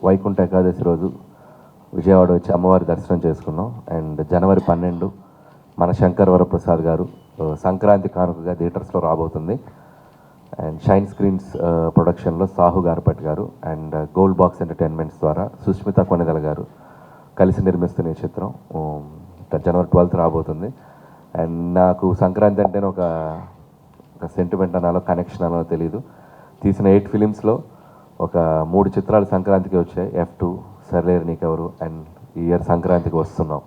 వైకుంఠ ఏకాదశి రోజు విజయవాడ వచ్చి అమ్మవారి దర్శనం చేసుకున్నాం. అండ్ జనవరి 12 మన శంకర్ వరప్రసాద్ గారు సంక్రాంతి కానుకగా థియేటర్స్లో రాబోతుంది. అండ్ షైన్ స్క్రీన్స్ ప్రొడక్షన్లో సాహు గారపట్ గారు అండ్ గోల్డ్ బాక్స్ ఎంటర్టైన్మెంట్స్ ద్వారా సుష్మిత కొనెదల గారు కలిసి నిర్మిస్తున్న ఈ చిత్రం జనవరి 12 రాబోతుంది. అండ్ నాకు సంక్రాంతి అంటేనే ఒక సెంటిమెంట్ అనాలో కనెక్షన్ అనాలో తెలియదు. తీసిన 8 ఫిలిమ్స్లో ఒక 3 చిత్రాలు సంక్రాంతికి వచ్చాయి. F2, సర్లేరు నీకెవరు అండ్ ఈ ఇయర్ సంక్రాంతికి వస్తున్నాం.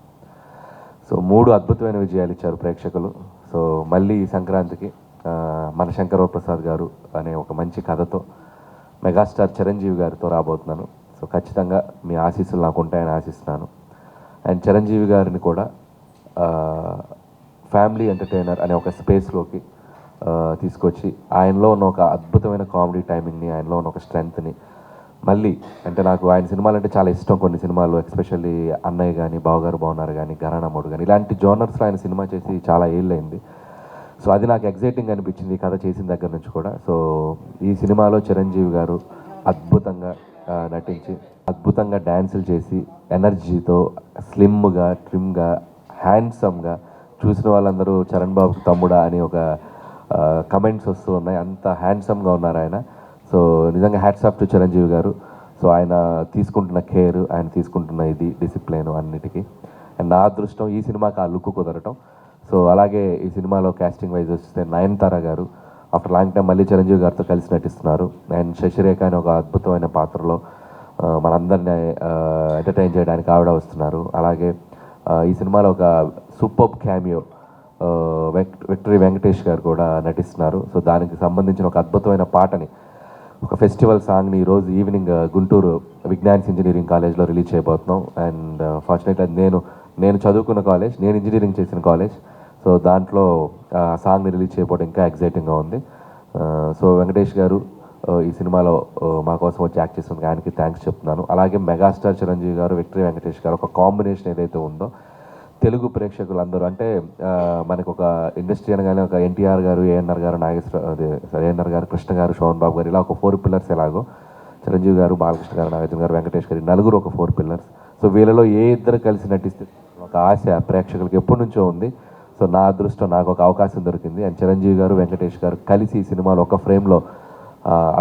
సో 3 అద్భుతమైన విజయాలు ఇచ్చారు ప్రేక్షకులు. సో మళ్ళీ ఈ సంక్రాంతికి మన శంకర్ వరప్రసాద్ గారు అనే ఒక మంచి కథతో మెగాస్టార్ చిరంజీవి గారితో రాబోతున్నాను. సో ఖచ్చితంగా మీ ఆశీస్సులు నాకు ఉంటాయని ఆశిస్తున్నాను. అండ్ చిరంజీవి గారిని కూడా ఫ్యామిలీ ఎంటర్టైనర్ అనే ఒక స్పేస్లోకి తీసుకొచ్చి ఆయనలో ఉన్న ఒక అద్భుతమైన కామెడీ టైమింగ్ని, ఆయనలో ఉన్న ఒక స్ట్రెంగ్త్ని మళ్ళీ అంటే నాకు ఆయన సినిమాలు అంటే చాలా ఇష్టం. కొన్ని సినిమాలు ఎస్పెషల్లీ అన్నయ్య కానీ, బావగారు బాగున్నారు కానీ, ఘరానామోడు కానీ ఇలాంటి జోనర్స్లో ఆయన సినిమా చేసి చాలా ఏళ్ళైంది. సో అది నాకు ఎగ్జైటింగ్ అనిపించింది ఈ కథ చేసిన దగ్గర నుంచి కూడా. సో ఈ సినిమాలో చిరంజీవి గారు అద్భుతంగా నటించి అద్భుతంగా డ్యాన్సులు చేసి ఎనర్జీతో స్లిమ్గా, ట్రిమ్గా, హ్యాండ్సమ్గా చూసిన వాళ్ళందరూ చరణ్ బాబుకి తమ్ముడా అని ఒక కమెంట్స్ వస్తూ ఉన్నాయి. అంత హ్యాండ్సమ్గా ఉన్నారు ఆయన. సో నిజంగా హ్యాట్స్ ఆఫ్ టు చిరంజీవి గారు. సో ఆయన తీసుకుంటున్న కేర్, ఆయన తీసుకుంటున్న ఇది డిసిప్లిన్ అన్నిటికీ. అండ్ నా అదృష్టం ఈ సినిమాకి ఆ లుక్ కుదరటం. సో అలాగే ఈ సినిమాలో కాస్టింగ్ వైజ్ వస్తే నయనతార గారు ఆఫ్టర్ లాంగ్ టైం మళ్ళీ చిరంజీవి గారితో కలిసి నటిస్తున్నారు. అండ్ శశిరేఖ అని ఒక అద్భుతమైన పాత్రలో మనందరినీ ఎంటర్టైన్ చేయడానికి ఆవిడ వస్తున్నారు. అలాగే ఈ సినిమాలో ఒక సూపర్ క్యామియో విక్టరీ వెంకటేష్ గారు కూడా నటిస్తున్నారు. సో దానికి సంబంధించిన ఒక అద్భుతమైన పాటని, ఒక ఫెస్టివల్ సాంగ్ని ఈరోజు ఈవినింగ్ గుంటూరు విజ్ఞాన్స్ ఇంజనీరింగ్ కాలేజ్లో రిలీజ్ చేయబోతున్నాం. అండ్ ఫార్చునేట్లీ నేను చదువుకున్న కాలేజ్, నేను ఇంజనీరింగ్ చేసిన కాలేజ్. సో దాంట్లో సాంగ్ని రిలీజ్ చేయబోవడం ఇంకా ఎగ్జైటింగ్గా ఉంది. సో వెంకటేష్ గారు ఈ సినిమాలో మా కోసం వచ్చి యాక్ట్ చేసినందుకు ఆయనకి థ్యాంక్స్ చెప్తున్నాను. అలాగే మెగాస్టార్ చిరంజీవి గారు, విక్టరీ వెంకటేష్ గారు ఒక కాంబినేషన్ ఏదైతే ఉందో తెలుగు ప్రేక్షకులందరూ అంటే మనకు ఒక ఇండస్ట్రీ అనగానే ఒక ఎన్టీఆర్ గారు, ఏఎన్ఆర్ గారు, ఏఎన్ఆర్ గారు, కృష్ణ గారు, శోభన్ బాబు గారు ఇలా ఒక 4 పిల్లర్స్ ఎలాగో చిరంజీవి గారు, బాలకృష్ణ గారు, నాగార్జున గారు, వెంకటేష్ గారు నలుగురు ఒక 4 పిల్లర్స్. సో వీళ్ళలో ఏ ఇద్దరు కలిసి నటిస్తే ఒక ఆశ ప్రేక్షకులకి ఎప్పటి నుంచో ఉంది. సో నా అదృష్టం, నాకు ఒక అవకాశం దొరికింది. అండ్ చిరంజీవి గారు, వెంకటేష్ గారు కలిసి ఈ సినిమాలో ఒక ఫ్రేమ్లో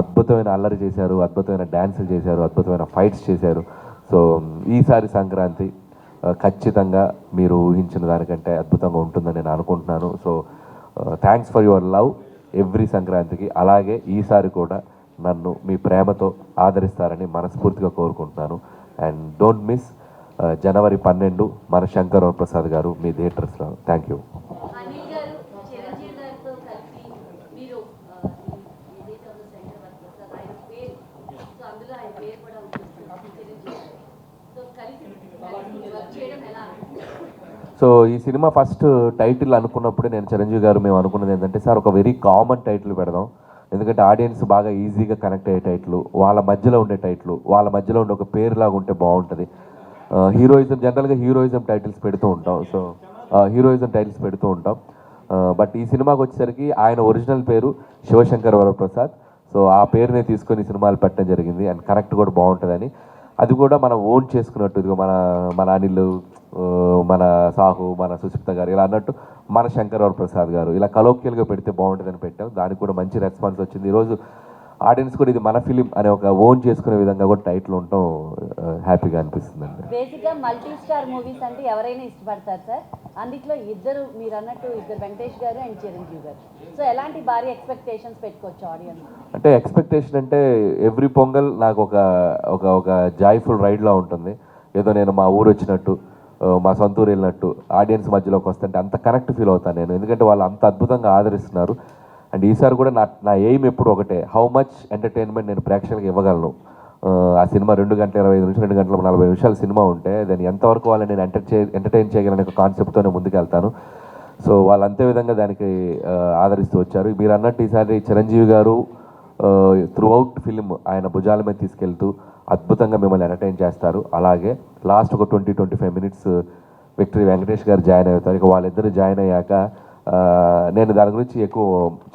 అద్భుతమైన అల్లరి చేశారు, అద్భుతమైన డ్యాన్సులు చేశారు, అద్భుతమైన ఫైట్స్ చేశారు. సో ఈసారి సంక్రాంతి ఖచ్చితంగా మీరు ఊహించిన దానికంటే అద్భుతంగా ఉంటుందని నేను అనుకుంటున్నాను. So thanks for your love every సంక్రాంతికి. అలాగే ఈసారి కూడా నన్ను మీ ప్రేమతో ఆదరిస్తారని మనస్ఫూర్తిగా కోరుకుంటున్నాను. అండ్ డోంట్ మిస్ జనవరి 12 మన శంకర్ వరప్రసాద్ గారు మీ థియేటర్స్లో. Thank you. సో ఈ సినిమా ఫస్ట్ టైటిల్ అనుకున్నప్పుడే నేను చిరంజీవి గారు మేము అనుకున్నది ఏంటంటే, సార్ ఒక వెరీ కామన్ టైటిల్ పెడదాం, ఎందుకంటే ఆడియన్స్ బాగా ఈజీగా కనెక్ట్ అయ్యే టైటిల్, వాళ్ళ మధ్యలో ఉండే టైటిల్, వాళ్ళ మధ్యలో ఉండే ఒక పేరులాగా ఉంటే బాగుంటుంది. హీరోయిజం జనరల్గా హీరోయిజం టైటిల్స్ పెడుతూ ఉంటాం. బట్ ఈ సినిమాకి వచ్చేసరికి ఆయన ఒరిజినల్ పేరు శివశంకర్ వరప్రసాద్. సో ఆ పేరునే తీసుకొని సినిమాలు పెట్టడం జరిగింది. అండ్ కనెక్ట్ కూడా బాగుంటుందని, అది కూడా మనం ఓన్ చేసుకున్నట్టు, ఇదిగో మన అనిల్, మన సాహు, మన సుష్మిత గారు ఇలా అన్నట్టు మన శంకర్ వరప్రసాద్ గారు ఇలా కలోక్యల్గా పెడితే బాగుంటుందని పెట్టాం. దానికి కూడా మంచి రెస్పాన్స్ వచ్చింది. ఈరోజు ఆడియన్స్ కూడా ఇది మన ఫిలిం అనే ఒక ఓన్ చేసుకునే విధంగా కూడా టైటిల్ ఉండటం హ్యాపీగా అనిపిస్తుంది అండి. బేసిక్గా మల్టీ స్టార్ మూవీస్ అంటే ఎవరైనా ఇష్టపడతారు సార్. అందులో ఇద్దరు మీరు అన్నట్టు ఇద్దరు వెంకటేష్ గారు అండ్ చిరంజీవి గారు. సో ఎలాంటి భారీ ఎక్స్పెక్టేషన్స్ పెట్టుకోవచ్చు ఆడియన్స్? అంటే ఎక్స్పెక్టేషన్ అంటే ఎవ్రీ పొంగల్ నాకు ఒక జాయ్ఫుల్ రైడ్లా ఉంటుంది. ఏదో నేను మా ఊరు వచ్చినట్టు, మా సొంత ఊరు వెళ్ళినట్టు ఆడియన్స్ మధ్యలోకి వస్తుంటే అంత కనెక్ట్ ఫీల్ అవుతాను నేను, ఎందుకంటే వాళ్ళు అంత అద్భుతంగా ఆదరిస్తున్నారు. అండ్ ఈసారి కూడా నా ఎయిమ్ ఎప్పుడు ఒకటే, హౌ మచ్ ఎంటర్టైన్మెంట్ నేను ప్రేక్షకులకు ఇవ్వగలను. ఆ సినిమా 2 గంటల 25 నిమిషాలు, 2 గంటల 40 నిమిషాల సినిమా ఉంటే దాన్ని ఎంతవరకు వాళ్ళని నేను ఎంటర్టైన్ చేయగలను ఒక కాన్సెప్ట్తోనే ముందుకెళ్తాను. సో వాళ్ళు అంతే విధంగా దానికి ఆదరిస్తూ వచ్చారు. మీరు అన్నట్టు ఈసారి చిరంజీవి గారు త్రూ అవుట్ ఫిలిం ఆయన భుజాల మీద తీసుకెళ్తూ అద్భుతంగా మిమ్మల్ని ఎంటర్టైన్ చేస్తారు. అలాగే లాస్ట్ ఒక 20-25 మినిట్స్ విక్టరీ వెంకటేష్ గారు జాయిన్ అవుతారు. ఇక వాళ్ళిద్దరు జాయిన్ అయ్యాక నేను దాని గురించి ఎక్కువ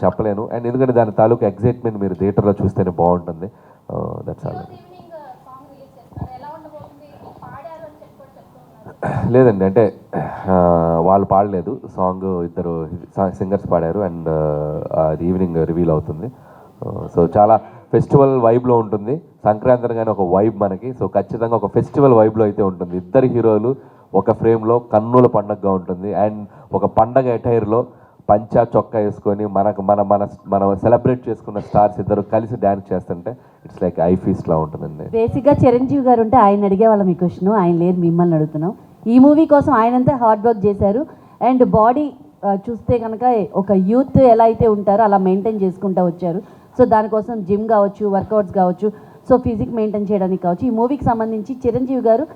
చెప్పలేను. అండ్ ఎందుకంటే దాని తాలూకు ఎగ్జైట్మెంట్ మీరు థియేటర్లో చూస్తేనే బాగుంటుంది. That's all. Evening song release చేస్తున్నారు. ఎలా ఉండబోతుంది? పాడారు అని చెప్పి కూడా చెప్తున్నారు. లేదండి, అంటే వాళ్ళు పాడలేదు సాంగ్, ఇద్దరు సింగర్స్ పాడారు అండ్ అది ఈవినింగ్ రివీల్ అవుతుంది. సో చాలా ఫెస్టివల్ వైబ్లో ఉంటుంది. సంక్రాంతి అనగానే ఒక వైబ్ మనకి, సో ఖచ్చితంగా ఒక ఫెస్టివల్ వైబ్లో అయితే ఉంటుంది. ఇద్దరు హీరోలు ఒక ఫ్రేమ్లో కన్నుల పండగగా ఉంటుంది అండ్ ఒక పండగ అటైర్లో పంచా చొక్కా వేసుకొని మనం సెలబ్రేట్ చేసుకున్న స్టార్స్ ఇద్దరు కలిసి డ్యాన్స్ చేస్తుంటే ఇట్స్ లైక్ ఐ ఫీస్ట్లా ఉంటుందండి. బేసిక్గా చిరంజీవి గారు ఉంటే ఆయన అడిగేవాళ్ళం ఈ క్వశ్చన్, ఆయన లేరు, మిమ్మల్ని అడుగుతున్నాం. ఈ మూవీ కోసం ఆయనంతా హార్డ్ వర్క్ చేశారు అండ్ బాడీ చూస్తే కనుక ఒక యూత్ ఎలా అయితే ఉంటారో అలా మెయింటైన్ చేసుకుంటూ వచ్చారు. సో దానికోసం జిమ్ కావచ్చు, వర్కౌట్స్ కావచ్చు, సో ఫిజిక్ మెయింటైన్ చేయడానికి కావచ్చు. ఈ మూవీకి సంబంధించి చిరంజీవి గారు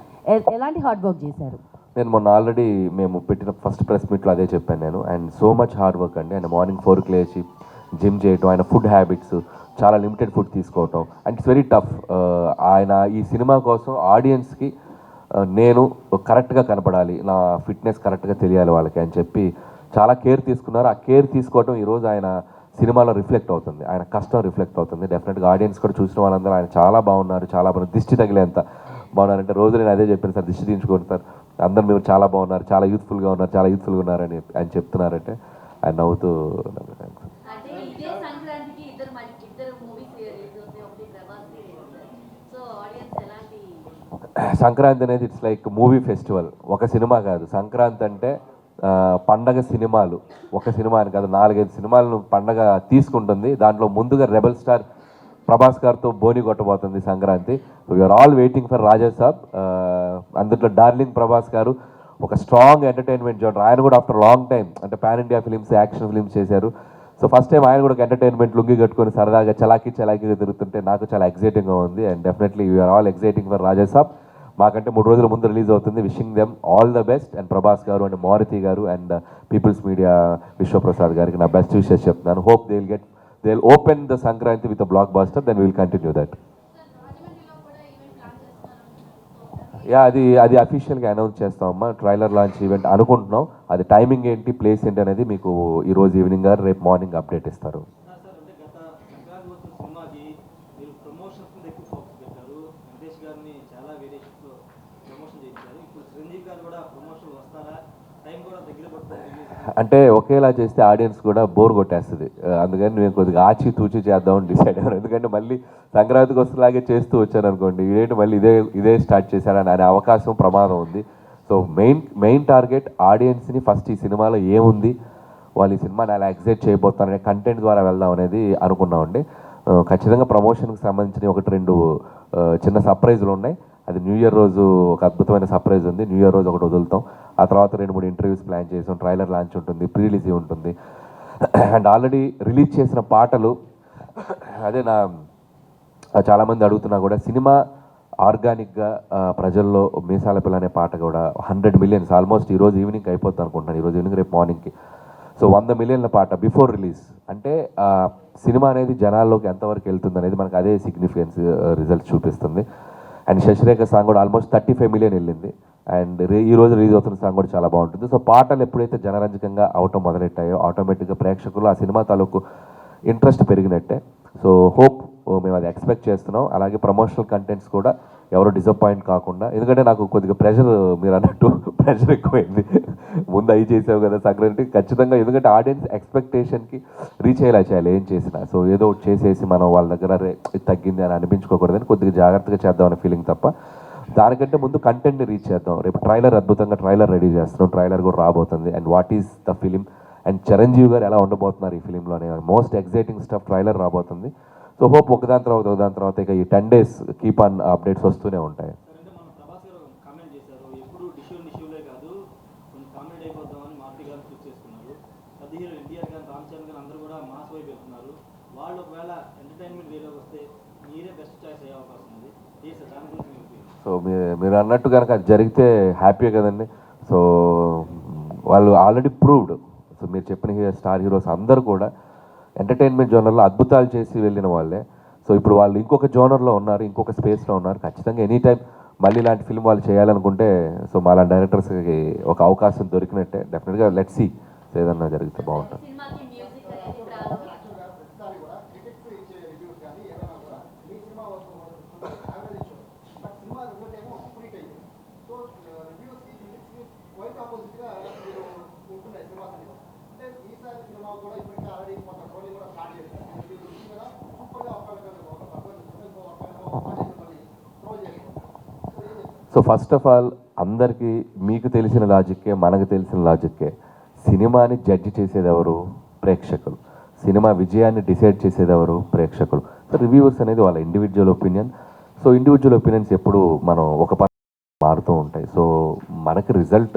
ఎలాంటి హార్డ్ వర్క్ చేశారు? నేను మొన్న ఆల్రెడీ మేము పెట్టిన ఫస్ట్ ప్రెస్ మీట్లో అదే చెప్పాను నేను. And so much hard work అండి. ఆయన మార్నింగ్ 4కి లేచి జిమ్ చేయటం, ఆయన ఫుడ్ హ్యాబిట్స్ చాలా లిమిటెడ్ ఫుడ్ తీసుకోవటం అండ్ ఇట్స్ వెరీ టఫ్. ఆయన ఈ సినిమా కోసం ఆడియన్స్కి నేను కరెక్ట్గా కనపడాలి, నా ఫిట్నెస్ కరెక్ట్గా తెలియాలి వాళ్ళకి అని చెప్పి చాలా కేర్ తీసుకున్నారు. ఆ కేర్ తీసుకోవటం ఈరోజు ఆయన సినిమాలో రిఫ్లెక్ట్ అవుతుంది, ఆయన కష్టం రిఫ్లెక్ట్ అవుతుంది. డెఫినెట్గా ఆడియన్స్ కూడా చూసిన వాళ్ళందరూ ఆయన చాలా బాగున్నారు, చాలా బాగున్నారు, దిష్టి తగిలేంత బాగున్నారంటే రోజు నేను అదే చెప్పాను సార్, దిష్టి తీయించుకోండి సార్, అందరు మీరు చాలా బాగున్నారు, చాలా యూత్ఫుల్గా ఉన్నారు, చాలా యూత్ఫుల్గా ఉన్నారని ఆయన చెప్తున్నారంటే ఆయన నవ్వుతూ అంటే ఇదే సంక్రాంతికి ఇద్దరు మూవీస్ రిలీజ్ అవుతాయి, ఒకటి ప్రభాస్. సో ఆడియన్స్ ఎలాంటి? సంక్రాంతి అనేది ఇట్స్ లైక్ మూవీ ఫెస్టివల్, ఒక సినిమా కాదు. సంక్రాంతి అంటే పండగ సినిమాలు, ఒక సినిమా అని కాదు, 4-5 సినిమాలను పండగ తీసుకుంటుంది. దాంట్లో ముందుగా రెబల్ స్టార్ ప్రభాస్ గారితో బోని కొట్టబోతుంది Sankranti. We are all waiting for Raja Saab. అందులో డార్లింగ్ ప్రభాస్ గారు ఒక స్ట్రాంగ్ ఎంటర్టైన్మెంట్ జోనర్. ఆయన కూడా ఆఫ్టర్ లాంగ్ టైం అంటే pan India films, action films చేశారు. సో ఫస్ట్ టైం ఆయన కూడా ఒక ఎంటర్టైన్మెంట్ లుంగి కట్టుకొని సరదాగా చలాకీగా తిరుగుతుంటే నాకు చాలా ఎక్సైటింగ్గా ఉంది. And definitely we are all exciting for Raja Saab. మాకంటే 3 రోజుల ముందు రిలీజ్ అవుతుంది. Wishing them all the best. And Prabhas గారు అండ్ మారుతి గారు అండ్ పీపుల్స్ మీడియా విశ్వప్రసాద్ గారికి నా బెస్ట్ విషెస్ చెప్తున్నాను. Hope they'll open the Sankranti with a blockbuster, then we will continue that. అది అఫీషియల్గా అనౌన్స్ చేస్తామమ్మా. ట్రైలర్ లాంచ్ ఈవెంట్ అనుకుంటున్నాం. అది టైమింగ్ ఏంటి, ప్లేస్ ఏంటి అనేది మీకు ఈరోజు ఈవినింగ్ గారు రేపు మార్నింగ్ అప్డేట్ ఇస్తారు. అంటే ఒకేలా చేస్తే ఆడియన్స్ కూడా బోర్ కొట్టేస్తుంది. అందుకని నేను కొద్దిగా ఆచి తూచి చేద్దామని డిసైడ్ అయ్యాను. ఎందుకంటే మళ్ళీ సంక్రాంతికి వస్తులాగే చేస్తూ వచ్చాను అనుకోండి, ఇదేంటి మళ్ళీ ఇదే స్టార్ట్ చేశారని అనే అవకాశం ప్రమాదం ఉంది. సో మెయిన్ టార్గెట్ ఆడియన్స్ని ఫస్ట్ ఈ సినిమాలో ఏముంది, వాళ్ళు ఈ సినిమాని అలా ఎగ్జైట్ చేయబోతారనే కంటెంట్ ద్వారా వెళ్దాం అనేది అనుకున్నామండి. ఖచ్చితంగా ప్రమోషన్కి సంబంధించిన 1-2 చిన్న సర్ప్రైజులు ఉన్నాయి. అది న్యూ ఇయర్ రోజు ఒక అద్భుతమైన సర్ప్రైజ్ ఉంది. న్యూ ఇయర్ రోజు ఒకటి వదులుతాం. ఆ తర్వాత 2-3 ఇంటర్వ్యూస్ ప్లాన్ చేసాం. ట్రైలర్ లాంచ్ ఉంటుంది, ప్రీ రిలీజ్ ఉంటుంది. అండ్ ఆల్రెడీ రిలీజ్ చేసిన పాటలు అదే చాలామంది అడుగుతున్నా కూడా సినిమా ఆర్గానిక్గా ప్రజల్లో మీసాల పిల్ల అనే పాట కూడా 100 million ఆల్మోస్ట్ ఈరోజు ఈవినింగ్ అయిపోతుంది అనుకుంటున్నాను. ఈరోజు ఈవినింగ్ రేపు మార్నింగ్కి. సో 100 million పాట బిఫోర్ రిలీజ్ అంటే సినిమా అనేది జనాల్లోకి ఎంతవరకు వెళ్తుంది అనేది మనకు అదే సిగ్నిఫికెన్స్ రిజల్ట్ చూపిస్తుంది. అండ్ శశిరేఖ సాంగ్ కూడా ఆల్మోస్ట్ 35 million వెళ్ళింది. అండ్ ఈ రోజు రిలీజ్ అవుతున్న సాంగ్ కూడా చాలా బాగుంటుంది. సో పాటలు ఎప్పుడైతే జనరంజకంగా అవటం మొదలెట్టాయో ఆటోమేటిక్గా ప్రేక్షకులు ఆ సినిమా తాలూకు ఇంట్రెస్ట్ పెరిగినట్టే. సో హోప్ మేము అది ఎక్స్పెక్ట్ చేస్తున్నాం. అలాగే ప్రమోషనల్ కంటెంట్స్ కూడా ఎవరు డిసప్పాయింట్ కాకుండా, ఎందుకంటే నాకు కొద్దిగా ప్రెషర్, మీరు అన్నట్టు ప్రెషర్ ఎక్కువైంది. ముందు అవి చేసావు కదా సంక్రాంతి, ఖచ్చితంగా ఎందుకంటే ఆడియన్స్ ఎక్స్పెక్టేషన్కి రీచ్ అయ్యేలా చేయాలి ఏం చేసినా. సో ఏదో ఒకటి చేసేసి మనం వాళ్ళ దగ్గర ఇది తగ్గింది అని అనిపించుకోకూడదని కొద్దిగా జాగ్రత్తగా చేద్దామనే ఫీలింగ్ తప్ప, దానికంటే ముందు కంటెంట్ని రీచ్ చేద్దాం. రేపు ట్రైలర్ అద్భుతంగా ట్రైలర్ రెడీ చేస్తున్నాం. ట్రైలర్ కూడా రాబోతుంది. And what is the film and Chiranjeevi గారు ఎలా ఉండబోతున్నారు ఈ ఫిలింలో అనే మోస్ట్ ఎక్సైటింగ్ స్టఫ్ ట్రైలర్ రాబోతుంది. సో హోప్ ఒకదాని తర్వాత ఇక ఈ 10 days కీప్ ఆన్ అప్డేట్స్ వస్తూనే ఉంటాయి. సో మీరు అన్నట్టు కనుక అది జరిగితే హ్యాపీ కదండి. సో వాళ్ళు ఆల్రెడీ ప్రూవ్డ్. సో మీరు చెప్పిన స్టార్ హీరోస్ అందరూ కూడా ఎంటర్టైన్మెంట్ జోనర్లో అద్భుతాలు చేసి వెళ్ళిన వాళ్ళే. సో ఇప్పుడు వాళ్ళు ఇంకొక జోనర్లో ఉన్నారు, ఇంకొక స్పేస్లో ఉన్నారు. ఖచ్చితంగా ఎనీ టైం మళ్ళీ ఇలాంటి ఫిల్మ్ వాళ్ళు చేయాలనుకుంటే సో మా డైరెక్టర్స్కి ఒక అవకాశం దొరికినట్టే. డెఫినెట్గా లెట్స్ సీ ఏదన్నా జరిగితే బాగుంటుంది. సో ఫస్ట్ ఆఫ్ ఆల్ అందరికీ మీకు తెలిసిన లాజిక్కే మనకు తెలిసిన లాజిక్కే సినిమాని జడ్జి చేసేది ఎవరు? ప్రేక్షకులు. సినిమా విజయాన్ని డిసైడ్ చేసేది ఎవరు? ప్రేక్షకులు. సో రివ్యూవర్స్ అనేది వాళ్ళ individual opinion. So individual opinions ఎప్పుడు మనం ఒక మారుతూ ఉంటాయి. సో మనకి రిజల్ట్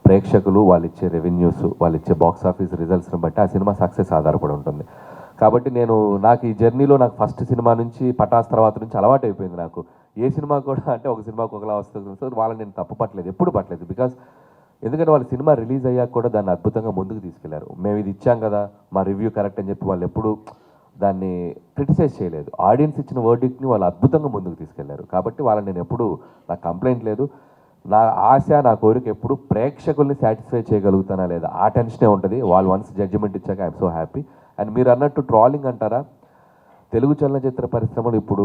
ప్రేక్షకులు వాళ్ళు ఇచ్చే రెవెన్యూస్, వాళ్ళు ఇచ్చే బాక్స్ ఆఫీస్ రిజల్ట్స్ని బట్టి ఆ సినిమా సక్సెస్ ఆధారపడి ఉంటుంది. కాబట్టి నాకు ఈ జర్నీలో నాకు ఫస్ట్ సినిమా నుంచి పటాస్ తర్వాత నుంచి అలవాటు అయిపోయింది. నాకు ఏ సినిమా కూడా అంటే ఒక సినిమాకి ఒకలా వస్తుంది. సో వాళ్ళని నేను తప్పు పట్టలేదు, ఎప్పుడు పట్టలేదు. బికాస్ ఎందుకంటే వాళ్ళ సినిమా రిలీజ్ అయ్యాక కూడా దాన్ని అద్భుతంగా ముందుకు తీసుకెళ్లారు. మేము ఇది ఇచ్చాం కదా, మా రివ్యూ కరెక్ట్ అని చెప్పి వాళ్ళు ఎప్పుడు దాన్ని క్రిటిసైజ్ చేయలేదు. ఆడియన్స్ ఇచ్చిన వర్డిక్ట్ని వాళ్ళు అద్భుతంగా ముందుకు తీసుకెళ్లారు. కాబట్టి వాళ్ళని నేను ఎప్పుడు నాకు కంప్లైంట్ లేదు. నా ఆశ, నా కోరిక ఎప్పుడు ప్రేక్షకుల్ని సాటిస్ఫై చేయగలుగుతానా లేదా ఆ టెన్షనే ఉంటుంది. వాళ్ళు వన్స్ జడ్జిమెంట్ ఇచ్చాక ఐఎమ్ సో హ్యాపీ. అండ్ మీరు అన్నట్టు ట్రాలింగ్ అంటారా, తెలుగు చలనచిత్ర పరిశ్రమలు ఇప్పుడు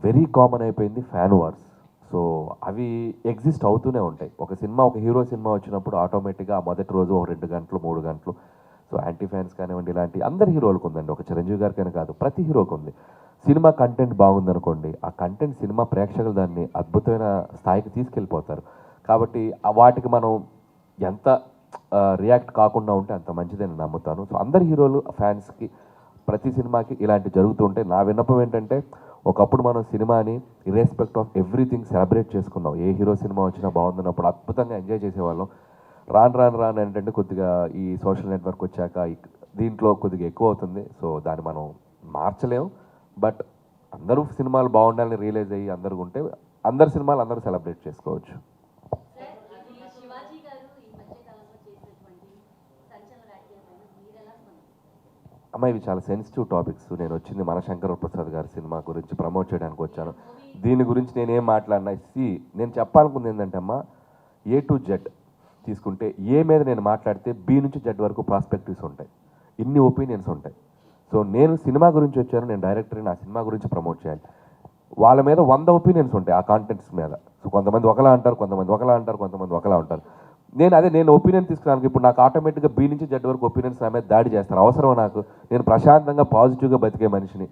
వెరీ కామన్ అయిపోయింది ఫ్యాన్ వార్స్. సో అవి ఎగ్జిస్ట్ అవుతూనే ఉంటాయి. ఒక హీరో సినిమా వచ్చినప్పుడు ఆటోమేటిక్గా మొదటి రోజు ఒక 2 గంటలు 3 గంటలు సో యాంటీ ఫ్యాన్స్ కానివ్వండి, ఇలాంటి అందరి హీరోలకు ఉందండి. ఒక చిరంజీవి గారికైనా కాదు, ప్రతి హీరోకి ఉంది. సినిమా కంటెంట్ బాగుందనుకోండి, ఆ కంటెంట్ సినిమా ప్రేక్షకులు దాన్ని అద్భుతమైన స్థాయికి తీసుకెళ్ళిపోతారు. కాబట్టి వాటికి మనం ఎంత రియాక్ట్ కాకుండా ఉంటే అంత మంచిదని నమ్ముతాను. సో అందరి హీరోలు ఫ్యాన్స్కి ప్రతి సినిమాకి ఇలాంటి జరుగుతుంటే నా విన్నపం ఏంటంటే, ఒకప్పుడు మనం సినిమాని ఇర్రెస్పెక్ట్ ఆఫ్ ఎవ్రీథింగ్ సెలబ్రేట్ చేసుకున్నాం. ఏ హీరో సినిమా వచ్చినా బాగుందన్నప్పుడు అద్భుతంగా ఎంజాయ్ చేసేవాళ్ళం. రాను ఏంటంటే కొద్దిగా ఈ సోషల్ నెట్వర్క్ వచ్చాక దీంట్లో కొద్దిగా ఎక్కువ అవుతుంది. సో దాన్ని మనం మార్చలేము. బట్ అందరూ సినిమాలు బాగుండాలని రియలైజ్ అయ్యి అందరూ ఉంటే అందరు సినిమాలు అందరూ సెలబ్రేట్ చేసుకోవచ్చు. అమ్మ ఇవి చాలా సెన్సిటివ్ టాపిక్స్. నేను వచ్చింది మన శంకర ప్రసాద్ గారి సినిమా గురించి ప్రమోట్ చేయడానికి వచ్చాను. దీని గురించి నేనేం మాట్లాడినా నేను చెప్పాలనుకుంది ఏంటంటే అమ్మ, A to Z తీసుకుంటే ఏ మీద నేను మాట్లాడితే B నుంచి Z వరకు ప్రాస్పెక్టివ్స్ ఉంటాయి, ఇన్ని ఒపీనియన్స్ ఉంటాయి. సో నేను సినిమా గురించి వచ్చాను, నేను డైరెక్టర్ని, నా సినిమా గురించి ప్రమోట్ చేయాలి. వాళ్ళ మీద 100 ఒపీనియన్స్ ఉంటాయి ఆ కాంటెంట్స్ మీద. సో కొంతమంది ఒకలా అంటారు, కొంతమంది ఒకలా అంటారు, కొంతమంది ఒకలా ఉంటారు. నేను ఒపీనియన్ తీసుకున్నాను. ఇప్పుడు నాకు ఆటోమేటిక్గా B నుంచి Z వరకు ఒపీనియన్స్ నా మీద దాడి చేస్తారు. అవసరం నాకు? నేను ప్రశాంతంగా పాజిటివ్గా బతికే మనిషిని.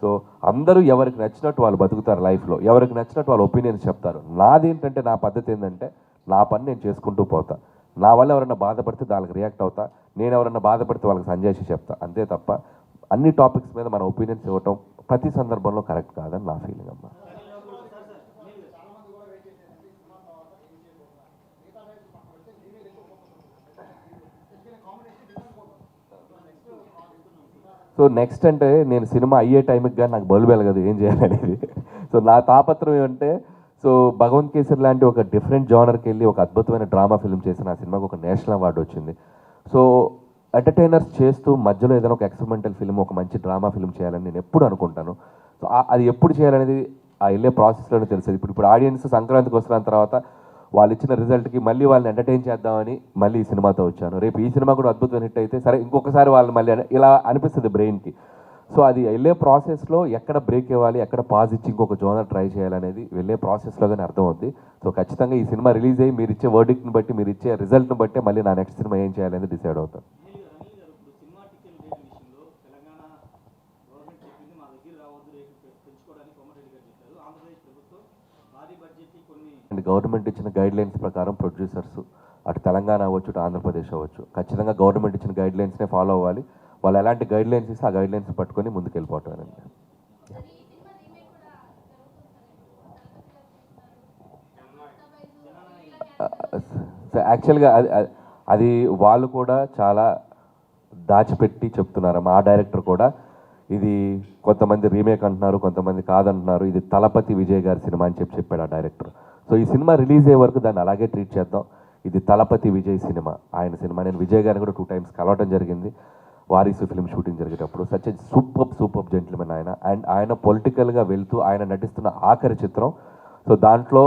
సో అందరూ ఎవరికి నచ్చినట్టు వాళ్ళు బతుకుతారు లైఫ్లో, ఎవరికి నచ్చినట్టు వాళ్ళ ఒపీనియన్స్ చెప్తారు. నాదేంటంటే నా పద్ధతి ఏంటంటే నా పని నేను చేసుకుంటూ పోతా. నా వల్ల ఎవరైనా బాధపడితే దానికి రియాక్ట్ అవుతా, నేను ఎవరైనా బాధపడితే వాళ్ళకి సంజాయిషి చెప్తా, అంతే తప్ప అన్ని టాపిక్స్ మీద మన ఒపీనియన్స్ ఇవ్వటం ప్రతి సందర్భంలో కరెక్ట్ కాదని నా ఫీలింగ్ అమ్మా. సో నెక్స్ట్ అంటే నేను సినిమా అయ్యే టైంకి కానీ నాకు బలు వెలగదు ఏం చేయాలనేది. సో నా తాపత్రం ఏమంటే, సో భగవంత్ కేసరి లాంటి ఒక డిఫరెంట్ జానర్కి వెళ్ళి ఒక అద్భుతమైన డ్రామా ఫిల్మ్ చేసిన ఆ సినిమాకి ఒక నేషనల్ అవార్డు వచ్చింది. సో ఎంటర్టైనర్స్ చేస్తూ మధ్యలో ఏదైనా ఒక ఎక్స్పెరిమెంటల్ ఫిల్మ్, ఒక మంచి డ్రామా ఫిల్మ్ చేయాలని నేను ఎప్పుడు అనుకుంటాను. సో అది ఎప్పుడు చేయాలనేది ఆ వెళ్ళే ప్రాసెస్లోనే తెలుస్తుంది. ఇప్పుడు ఆడియన్స్ సంక్రాంతికి వస్తున్న తర్వాత వాళ్ళు ఇచ్చిన రిజల్ట్కి మళ్ళీ వాళ్ళని ఎంటర్టైన్ చేద్దామని మళ్ళీ ఈ సినిమాతో వచ్చాను. రేపు ఈ సినిమా కూడా అద్భుతమైన హిట్ అయితే సరే ఇంకొకసారి వాళ్ళని మళ్ళీ ఇలా అనిపిస్తుంది బ్రెయిన్కి. సో అది వెళ్ళే ప్రాసెస్లో ఎక్కడ బ్రేక్ ఇవ్వాలి, ఎక్కడ పాజ్ ఇచ్చి ఇంకొక జోనర్ ట్రై చేయాలనేది వెళ్ళే ప్రాసెస్లోగానే అర్థమవుద్ది. సో ఖచ్చితంగా ఈ సినిమా రిలీజ్ అయ్యి మీరు ఇచ్చే వర్డిక్ట్ని బట్టి, మీరు ఇచ్చే రిజల్ట్ని బట్టి మళ్ళీ నా నెక్స్ట్ సినిమా ఏం చేయాలనేది డిసైడ్ అవుతాను. అండ్ గవర్నమెంట్ ఇచ్చిన గైడ్లైన్స్ ప్రకారం ప్రొడ్యూసర్స్ అటు తెలంగాణ అవ్వచ్చు, ఇటు ఆంధ్రప్రదేశ్ అవ్వచ్చు, ఖచ్చితంగా గవర్నమెంట్ ఇచ్చిన గైడ్లైన్స్నే ఫాలో అవ్వాలి. వాళ్ళు ఎలాంటి గైడ్లైన్స్ ఇస్తే ఆ గైడ్లైన్స్ పట్టుకొని ముందుకు వెళ్ళిపోవటమేనండి. సో యాక్చువల్గా అది వాళ్ళు కూడా చాలా దాచిపెట్టి చెప్తున్నారు. మా డైరెక్టర్ కూడా ఇది కొంతమంది రీమేక్ అంటున్నారు, కొంతమంది కాదంటున్నారు, ఇది తలపతి విజయ్ గారి సినిమా అని చెప్పాడు ఆ డైరెక్టర్. సో ఈ సినిమా రిలీజ్ అయ్యే వరకు దాన్ని అలాగే ట్రీట్ చేద్దాం. ఇది తలపతి విజయ్ సినిమా, ఆయన సినిమా. నేను విజయ్ గారిని కూడా 2 times కలవటం జరిగింది వారీసు ఫిల్మ్ షూటింగ్ జరిగేటప్పుడు. సచ్ ఎ సూపర్ జెంటిల్మెన్ ఆయన. అండ్ ఆయన పొలిటికల్గా వెళ్తూ ఆయన నటిస్తున్న ఆఖరి చిత్రం. సో దాంట్లో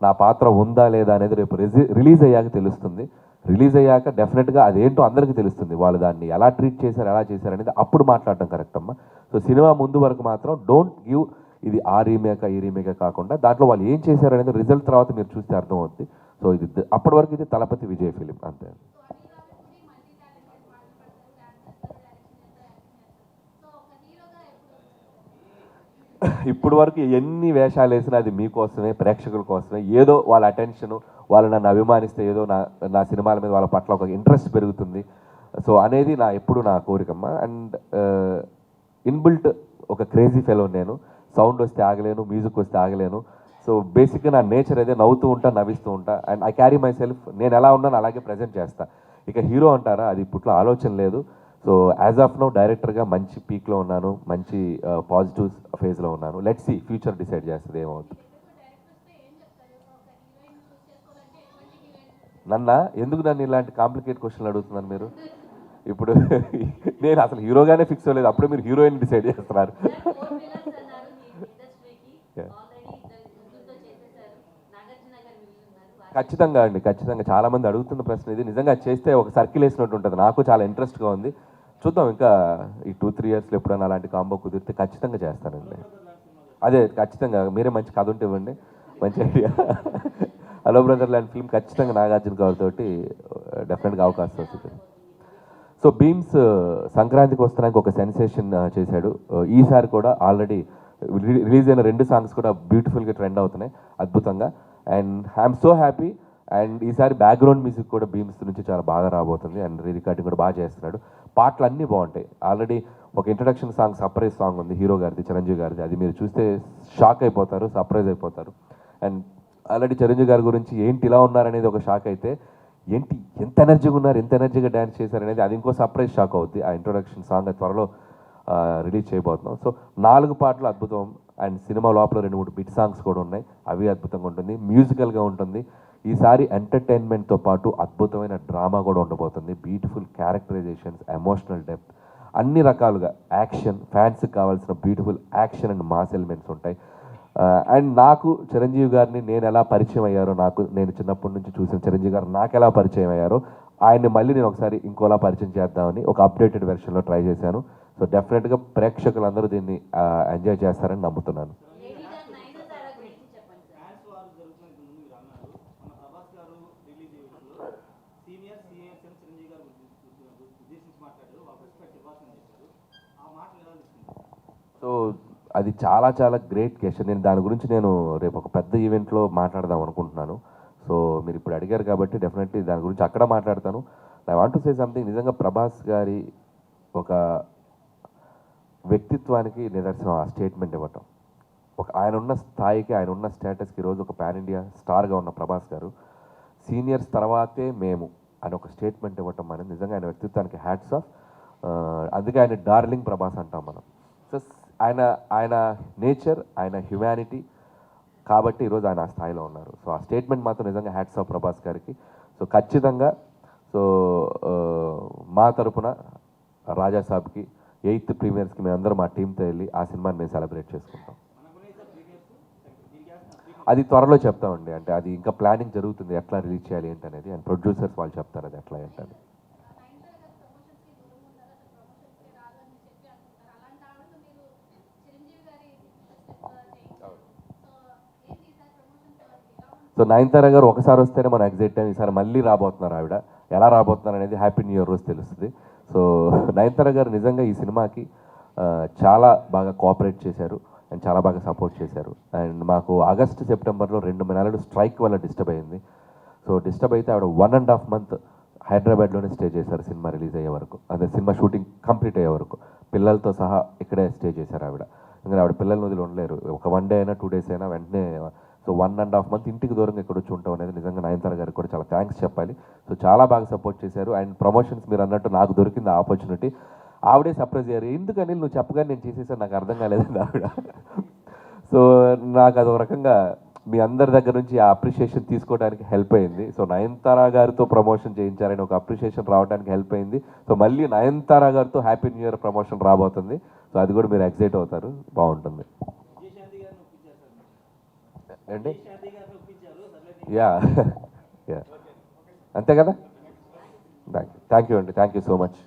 నా పాత్ర ఉందా లేదా అనేది రేపు రిలీజ్ అయ్యాక తెలుస్తుంది. రిలీజ్ అయ్యాక డెఫినెట్గా అదేంటో అందరికీ తెలుస్తుంది. వాళ్ళు దాన్ని ఎలా ట్రీట్ చేశారు, ఎలా చేశారు అనేది అప్పుడు మాట్లాడటం కరెక్ట్ అమ్మా. సో సినిమా ముందు వరకు మాత్రం డోంట్ గివ్ ఇది ఆ రీమేకా ఈ రీమేకా కాకుండా దాంట్లో వాళ్ళు ఏం చేశారు అనేది రిజల్ట్ తర్వాత మీరు చూస్తే అర్థమవుతుంది. సో ఇది అప్పటి వరకు ఇది తలపతి విజయ్ ఫిలిం అంతే. ఇప్పుడు వరకు ఎన్ని వేషాలు వేసినా అది మీకోసమే, ప్రేక్షకుల కోసమే. ఏదో వాళ్ళ అటెన్షను, వాళ్ళు నన్ను అభిమానిస్తే ఏదో నా సినిమాల మీద వాళ్ళ పట్ల ఒక ఇంట్రెస్ట్ పెరుగుతుంది. సో అనేది ఎప్పుడు నా కోరికమ్మ. అండ్ ఇన్బిల్ట్ ఒక క్రేజీ ఫెలో నేను. సౌండ్ వస్తే ఆగలేను, మ్యూజిక్ వస్తే ఆగలేను. సో బేసిక్గా నా నేచర్ అదే, నవ్వుతూ ఉంటా, నవ్విస్తూ ఉంటా. And I carry my self, నేను ఎలా ఉన్నాను అలాగే ప్రజెంట్ చేస్తా. ఇక హీరో అంటారా, అది ఇప్పట్లో ఆలోచన లేదు. సో యాజ్ ఆఫ్ నౌ డైరెక్టర్గా మంచి పీక్లో ఉన్నాను, మంచి పాజిటివ్ ఫేజ్లో ఉన్నాను. లెట్స్ సీ, ఫ్యూచర్ డిసైడ్ చేస్తుంది ఏమవుతుంది. నన్ను ఇలాంటి కాంప్లికేట్ క్వశ్చన్లు అడుగుతున్నారు మీరు? ఇప్పుడు నేను అసలు హీరోగానే ఫిక్స్ అవ్వలేదు, అప్పుడే మీరు హీరోయిన్ డిసైడ్ చేస్తున్నారు. ఖచ్చితంగా అండి, ఖచ్చితంగా. చాలామంది అడుగుతున్న ప్రశ్న ఇది. నిజంగా చేస్తే ఒక సర్కిల్ వేసినట్టు ఉంటుంది. నాకు చాలా ఇంట్రెస్ట్గా ఉంది. చూద్దాం, ఇంకా ఈ 2-3 ఇయర్స్లో ఎప్పుడైనా అలాంటి కాంబో కుదిరితే ఖచ్చితంగా చేస్తానండి. అదే ఖచ్చితంగా. మీరే మంచి కథ ఉంటే ఇవ్వండి, మంచి ఐడియా. హలో బ్రదర్ లాంటి ఫిల్మ్ ఖచ్చితంగా నాగార్జున గారితో డెఫినెట్గా అవకాశం వస్తుంది. సో బీమ్స్ సంక్రాంతికి వస్తున్నానికి ఒక సెన్సేషన్ చేశాడు. ఈసారి కూడా ఆల్రెడీ రిలీజ్ అయిన 2 సాంగ్స్ కూడా బ్యూటిఫుల్గా ట్రెండ్ అవుతున్నాయి, అద్భుతంగా. And I'm so happy. And ఈసారి బ్యాక్గ్రౌండ్ మ్యూజిక్ కూడా బీమ్స్ నుంచి చాలా బాగా రాబోతుంది. అండ్ రికార్డింగ్ కూడా బాగా చేస్తున్నాడు. పాటలు అన్నీ బాగుంటాయి. ఆల్రెడీ ఒక ఇంట్రడక్షన్ సాంగ్, సర్ప్రైజ్ సాంగ్ ఉంది హీరో గారిది, చిరంజీవి గారిది. అది మీరు చూస్తే షాక్ అయిపోతారు, సర్ప్రైజ్ అయిపోతారు. అండ్ ఆల్రెడీ చిరంజీవి గారి గురించి ఏంటి ఇలా ఉన్నారనేది ఒక షాక్ అయితే, ఏంటి ఎంత ఎనర్జీగా ఉన్నారు, ఎంత ఎనర్జీగా డ్యాన్స్ చేశారనేది అది ఇంకో సర్ప్రైజ్ షాక్ అవుద్ది. ఆ ఇంట్రొడక్షన్ సాంగ్ అది త్వరలో రిలీజ్ చేయబోతున్నాం. సో 4 పాటలు అద్భుతం. అండ్ సినిమా లోపల 2-3 బిట్ సాంగ్స్ కూడా ఉన్నాయి, అవి అద్భుతంగా ఉంటుంది. మ్యూజికల్గా ఉంటుంది. ఈసారి ఎంటర్టైన్మెంట్తో పాటు అద్భుతమైన డ్రామా కూడా ఉండబోతుంది. బ్యూటిఫుల్ క్యారెక్టరైజేషన్స్, ఎమోషనల్ డెప్త్, అన్ని రకాలుగా యాక్షన్, ఫ్యాన్స్కి కావాల్సిన beautiful action and mass elements ఉంటాయి. అండ్ నాకు చిరంజీవి గారిని నేను ఎలా పరిచయం అయ్యారో, నేను చిన్నప్పటి నుంచి చూసిన చిరంజీవి గారు నాకు ఎలా పరిచయం అయ్యారో, ఆయన్ని మళ్ళీ నేను ఒకసారి ఇంకోలా పరిచయం చేద్దామని ఒక అప్డేటెడ్ వెర్షన్లో ట్రై చేశాను. సో డెఫినెట్గా ప్రేక్షకులందరూ దీన్ని ఎంజాయ్ చేస్తారని నమ్ముతున్నాను. సో అది చాలా చాలా గ్రేట్ క్వశ్చన్. దాని గురించి రేపు ఒక పెద్ద ఈవెంట్లో మాట్లాడదాం అనుకుంటున్నాను. సో మీరు ఇప్పుడు అడిగారు కాబట్టి డెఫినెట్లీ దాని గురించి అక్కడ మాట్లాడతాను. I want to say something. నిజంగా ప్రభాస్ గారి ఒక వ్యక్తిత్వానికి నిదర్శనం ఆ స్టేట్మెంట్ ఇవ్వటం. ఆయన ఉన్న స్థాయికి, ఆయన ఉన్న స్టేటస్కి ఈరోజు ఒక పాన్ ఇండియా స్టార్గా ఉన్న ప్రభాస్ గారు సీనియర్స్ తర్వాతే మేము అని ఒక స్టేట్మెంట్ ఇవ్వటం అనేది నిజంగా ఆయన వ్యక్తిత్వానికి హ్యాట్స్ ఆఫ్. అందుకే ఆయన డార్లింగ్ ప్రభాస్ అంటాం మనం. సో ఆయన నేచర్, ఆయన హ్యుమానిటీ కాబట్టి ఈరోజు ఆయన ఆ స్థాయిలో ఉన్నారు. సో ఆ స్టేట్మెంట్ మాత్రం నిజంగా హ్యాట్స్ ఆఫ్ ప్రభాస్ గారికి. సో ఖచ్చితంగా మా తరపున రాజాసాబ్కి 8th ప్రీమియర్స్కి మేమందరం మా టీంతో వెళ్ళి ఆ సినిమాని మేము సెలబ్రేట్ చేసుకుంటాం. అది త్వరలో చెప్తామండి. అంటే అది ఇంకా ప్లానింగ్ జరుగుతుంది, ఎట్లా రిలీజ్ చేయాలి ఏంటనేది. అండ్ ప్రొడ్యూసర్స్ వాళ్ళు చెప్తారు అది ఎట్లా ఏంటని. సో నయనతార గారు ఒకసారి వస్తేనే మనం ఎగ్జైట్ టైం. ఈసారి మళ్ళీ రాబోతున్నారు ఆవిడ. ఎలా రాబోతున్నారు అనేది హ్యాపీ న్యూ ఇయర్ రోజు తెలుస్తుంది. సో నయనతార గారు నిజంగా ఈ సినిమాకి చాలా బాగా కోఆపరేట్ చేశారు అండ్ చాలా బాగా సపోర్ట్ చేశారు. అండ్ మాకు ఆగస్టు సెప్టెంబర్లో 2 నెలలు స్ట్రైక్ వల్ల డిస్టర్బ్ అయింది. సో డిస్టర్బ్ అయితే ఆవిడ 1.5 month హైదరాబాద్లోనే స్టే చేశారు సినిమా రిలీజ్ అయ్యే వరకు. అదే సినిమా షూటింగ్ కంప్లీట్ అయ్యే వరకు పిల్లలతో సహా ఇక్కడే స్టే చేశారు ఆవిడ. ఎందుకంటే ఆవిడ పిల్లల్ని వదిలి ఉండలేరు. ఒక 1 day అయినా 2 days అయినా వెంటనే. సో 1.5 month ఇంటికి దూరంగా ఇక్కడ వచ్చి ఉంటాం అనేది నిజంగా నయనతార గారికి కూడా చాలా థ్యాంక్స్ చెప్పాలి. సో చాలా బాగా సపోర్ట్ చేశారు. అండ్ ప్రమోషన్స్ మీరు అన్నట్టు నాకు దొరికింది ఆపర్చునిటీ. ఆవిడే సర్ప్రైజ్ అయ్యారు. ఎందుకని నువ్వు చెప్పగానే నేను చేసేసాను, నాకు అర్థం కాలేదండి ఆవిడ. సో నాకు అదొక రకంగా మీ అందరి దగ్గర నుంచి ఆ అప్రిషియేషన్ తీసుకోవడానికి హెల్ప్ అయింది. సో నయనతార గారితో ప్రమోషన్ చేయించారని ఒక అప్రిషియేషన్ రావడానికి హెల్ప్ అయింది. సో మళ్ళీ నయనతార గారితో హ్యాపీ న్యూ ఇయర్ ప్రమోషన్ రాబోతుంది. సో అది కూడా మీరు ఎక్సైట్ అవుతారు, బాగుంటుంది. అండి యా అంతే కదా. థ్యాంక్ యూ అండి, థ్యాంక్ యూ సో మచ్.